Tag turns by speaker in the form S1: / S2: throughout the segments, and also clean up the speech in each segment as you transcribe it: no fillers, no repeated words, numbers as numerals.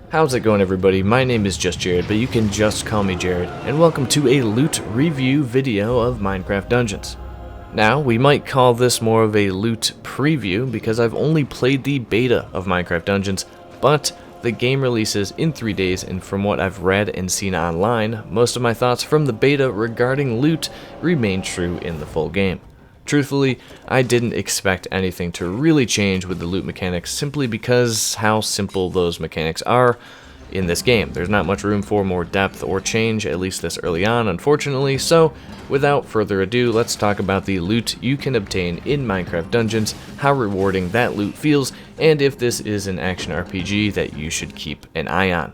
S1: How's it going, everybody? My name is JustJarrod, but you can just call me Jared, and welcome to a loot review video of Minecraft Dungeons. Now, we might call this more of a loot preview because I've only played the beta of Minecraft Dungeons, but the game releases in 3 days, and from what I've read and seen online, most of my thoughts from the beta regarding loot remain true in the full game. Truthfully, I didn't expect anything to really change with the loot mechanics simply because how simple those mechanics are in this game. There's not much room for more depth or change, at least this early on, unfortunately. So, without further ado, let's talk about the loot you can obtain in Minecraft Dungeons, how rewarding that loot feels, and if this is an action RPG that you should keep an eye on.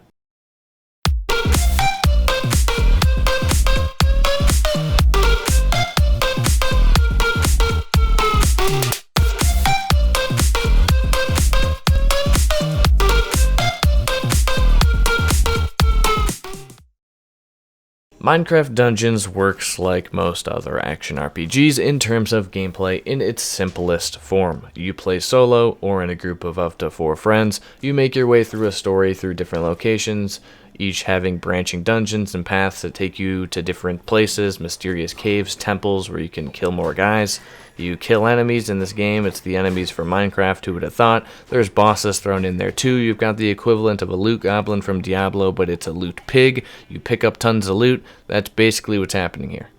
S1: Minecraft Dungeons works like most other action RPGs in terms of gameplay in its simplest form. You play solo or in a group of up to 4 friends. You make your way through a story through different locations, each having branching dungeons and paths that take you to different places, mysterious caves, temples where you can kill more guys. You kill enemies in this game. It's the enemies from Minecraft, who would have thought. There's bosses thrown in there too. You've got the equivalent of a loot goblin from Diablo, but it's a loot pig. You pick up tons of loot. That's basically what's happening here.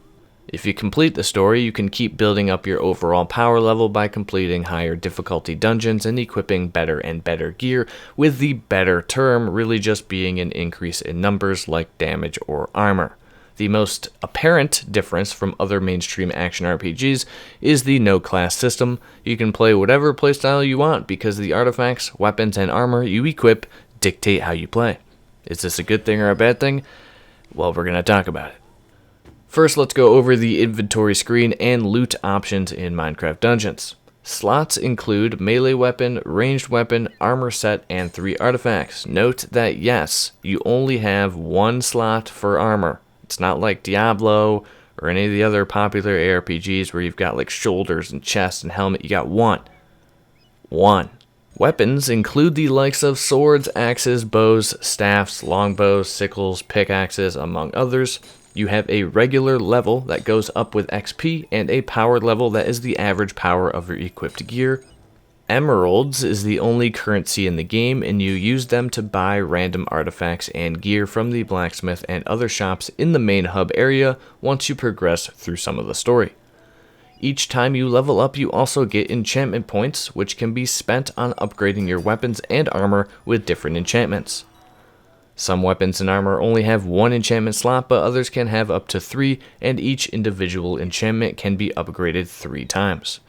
S1: If you complete the story, you can keep building up your overall power level by completing higher difficulty dungeons and equipping better and better gear, with the better term really just being an increase in numbers like damage or armor. The most apparent difference from other mainstream action RPGs is the no-class system. You can play whatever playstyle you want because the artifacts, weapons, and armor you equip dictate how you play. Is this a good thing or a bad thing? Well, we're going to talk about it. First, let's go over the inventory screen and loot options in Minecraft Dungeons. Slots include melee weapon, ranged weapon, armor set, and 3 artifacts. Note that yes, you only have 1 slot for armor. It's not like Diablo or any of the other popular ARPGs where you've got like shoulders and chest and helmet. You got one. Weapons include the likes of swords, axes, bows, staffs, longbows, sickles, pickaxes, among others. You have a regular level that goes up with XP and a power level that is the average power of your equipped gear. Emeralds is the only currency in the game, and you use them to buy random artifacts and gear from the blacksmith and other shops in the main hub area once you progress through some of the story. Each time you level up, you also get enchantment points, which can be spent on upgrading your weapons and armor with different enchantments. Some weapons and armor only have 1 enchantment slot, but others can have up to 3, and each individual enchantment can be upgraded 3 times.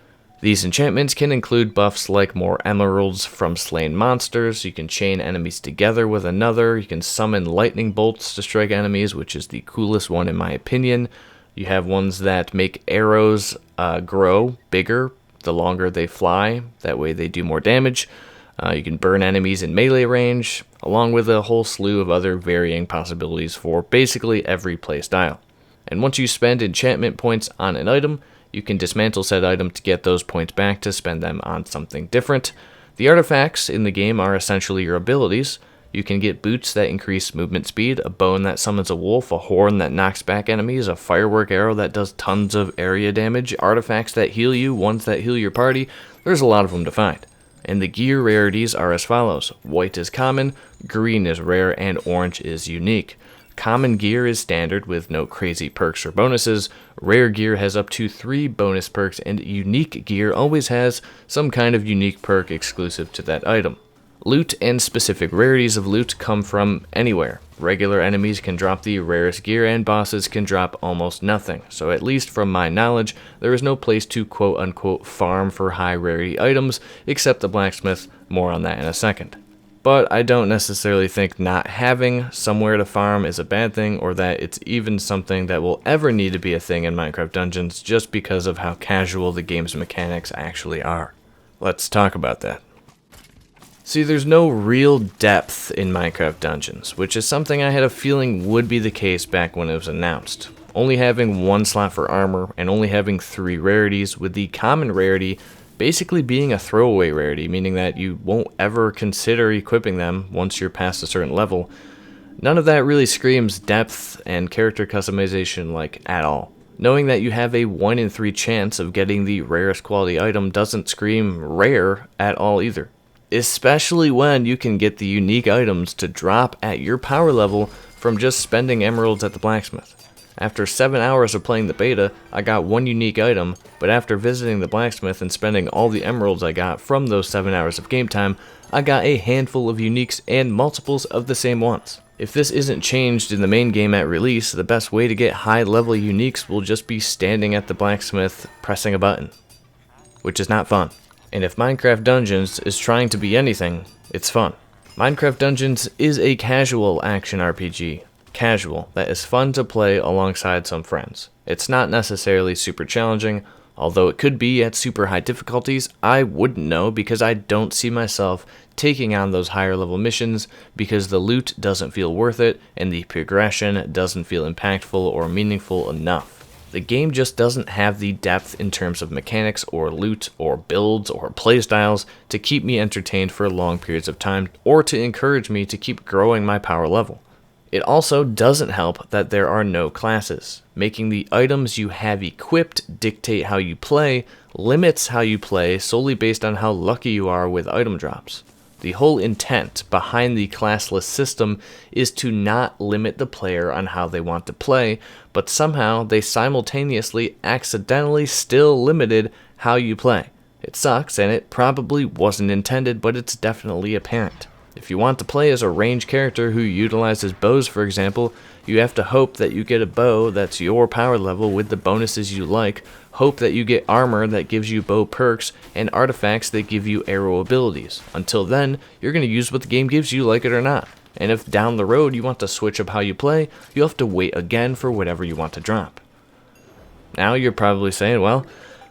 S1: These enchantments can include buffs like more emeralds from slain monsters, you can chain enemies together with another, you can summon lightning bolts to strike enemies, which is the coolest one in my opinion. You have ones that make arrows grow bigger the longer they fly, that way they do more damage. You can burn enemies in melee range, along with a whole slew of other varying possibilities for basically every playstyle. And once you spend enchantment points on an item, you can dismantle said item to get those points back to spend them on something different. The artifacts in the game are essentially your abilities. You can get boots that increase movement speed, a bone that summons a wolf, a horn that knocks back enemies, a firework arrow that does tons of area damage, artifacts that heal you, ones that heal your party. There's a lot of them to find. And the gear rarities are as follows. White is common, green is rare, and orange is unique. Common gear is standard with no crazy perks or bonuses. Rare gear has up to 3 bonus perks, and unique gear always has some kind of unique perk exclusive to that item. Loot and specific rarities of loot come from anywhere. Regular enemies can drop the rarest gear, and bosses can drop almost nothing. So at least from my knowledge, there is no place to quote-unquote farm for high rarity items, except the blacksmith. More on that in a second. But I don't necessarily think not having somewhere to farm is a bad thing, or that it's even something that will ever need to be a thing in Minecraft Dungeons just because of how casual the game's mechanics actually are. Let's talk about that. See, there's no real depth in Minecraft Dungeons, which is something I had a feeling would be the case back when it was announced. Only having 1 slot for armor and only having 3 rarities, with the common rarity basically being a throwaway rarity, meaning that you won't ever consider equipping them once you're past a certain level. None of that really screams depth and character customization like at all. Knowing that you have a 1 in 3 chance of getting the rarest quality item doesn't scream rare at all either. Especially when you can get the unique items to drop at your power level from just spending emeralds at the blacksmith. After 7 hours of playing the beta, I got 1 unique item, but after visiting the blacksmith and spending all the emeralds I got from those 7 hours of game time, I got a handful of uniques and multiples of the same ones. If this isn't changed in the main game at release, the best way to get high level uniques will just be standing at the blacksmith pressing a button, which is not fun. And if Minecraft Dungeons is trying to be anything, it's fun. Minecraft Dungeons is a casual action RPG. Casual, that is fun to play alongside some friends. It's not necessarily super challenging, although it could be at super high difficulties. I wouldn't know because I don't see myself taking on those higher level missions because the loot doesn't feel worth it and the progression doesn't feel impactful or meaningful enough. The game just doesn't have the depth in terms of mechanics or loot or builds or playstyles to keep me entertained for long periods of time or to encourage me to keep growing my power level. It also doesn't help that there are no classes. Making the items you have equipped dictate how you play limits how you play solely based on how lucky you are with item drops. The whole intent behind the classless system is to not limit the player on how they want to play, but somehow they simultaneously accidentally still limited how you play. It sucks and it probably wasn't intended, but it's definitely apparent. If you want to play as a ranged character who utilizes bows, for example, you have to hope that you get a bow that's your power level with the bonuses you like, hope that you get armor that gives you bow perks, and artifacts that give you arrow abilities. Until then, you're going to use what the game gives you, like it or not. And if down the road you want to switch up how you play, you'll have to wait again for whatever you want to drop. Now you're probably saying, well,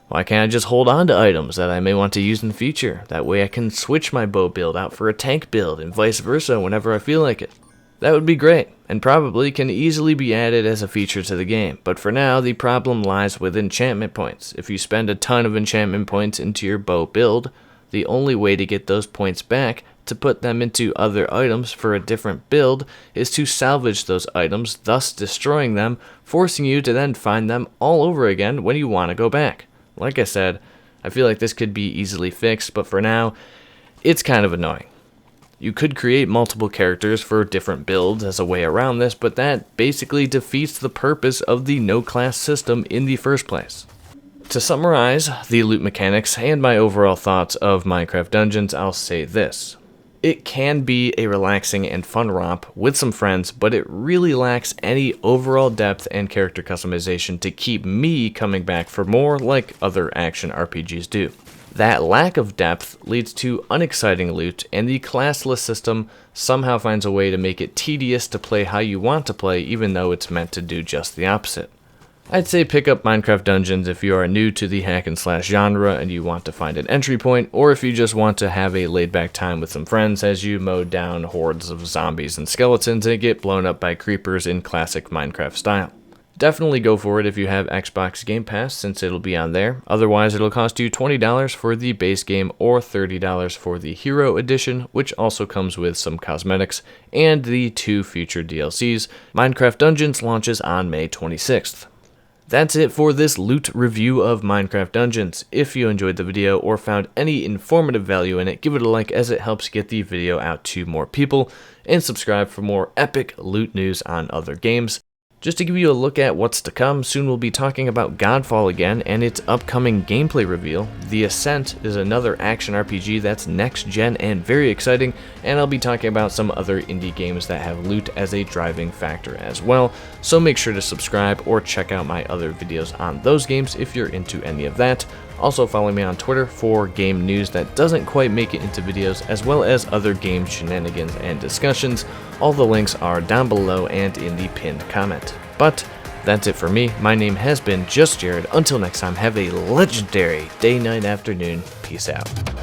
S1: why can't I just hold on to items that I may want to use in the future? That way I can switch my bow build out for a tank build and vice versa whenever I feel like it. That would be great, and probably can easily be added as a feature to the game, but for now the problem lies with enchantment points. If you spend a ton of enchantment points into your bow build, the only way to get those points back to put them into other items for a different build is to salvage those items, thus destroying them, forcing you to then find them all over again when you want to go back. Like I said, I feel like this could be easily fixed, but for now, it's kind of annoying. You could create multiple characters for different builds as a way around this, but that basically defeats the purpose of the no-class system in the first place. To summarize the loot mechanics and my overall thoughts of Minecraft Dungeons, I'll say this. It can be a relaxing and fun romp with some friends, but it really lacks any overall depth and character customization to keep me coming back for more like other action RPGs do. That lack of depth leads to unexciting loot, and the classless system somehow finds a way to make it tedious to play how you want to play, even though it's meant to do just the opposite. I'd say pick up Minecraft Dungeons if you are new to the hack and slash genre and you want to find an entry point, or if you just want to have a laid back time with some friends as you mow down hordes of zombies and skeletons and get blown up by creepers in classic Minecraft style. Definitely go for it if you have Xbox Game Pass, since it'll be on there. Otherwise, it'll cost you $20 for the base game or $30 for the Hero Edition, which also comes with some cosmetics and the 2 future DLCs. Minecraft Dungeons launches on May 26th. That's it for this loot review of Minecraft Dungeons. If you enjoyed the video or found any informative value in it, give it a like as it helps get the video out to more people, and subscribe for more epic loot news on other games. Just to give you a look at what's to come, soon we'll be talking about Godfall again and its upcoming gameplay reveal. The Ascent is another action RPG that's next gen and very exciting, and I'll be talking about some other indie games that have loot as a driving factor as well, so make sure to subscribe or check out my other videos on those games if you're into any of that. Also follow me on Twitter for game news that doesn't quite make it into videos, as well as other game shenanigans and discussions. All the links are down below and in the pinned comment. But that's it for me. My name has been JustJarrod. Until next time, have a legendary day, night, afternoon. Peace out.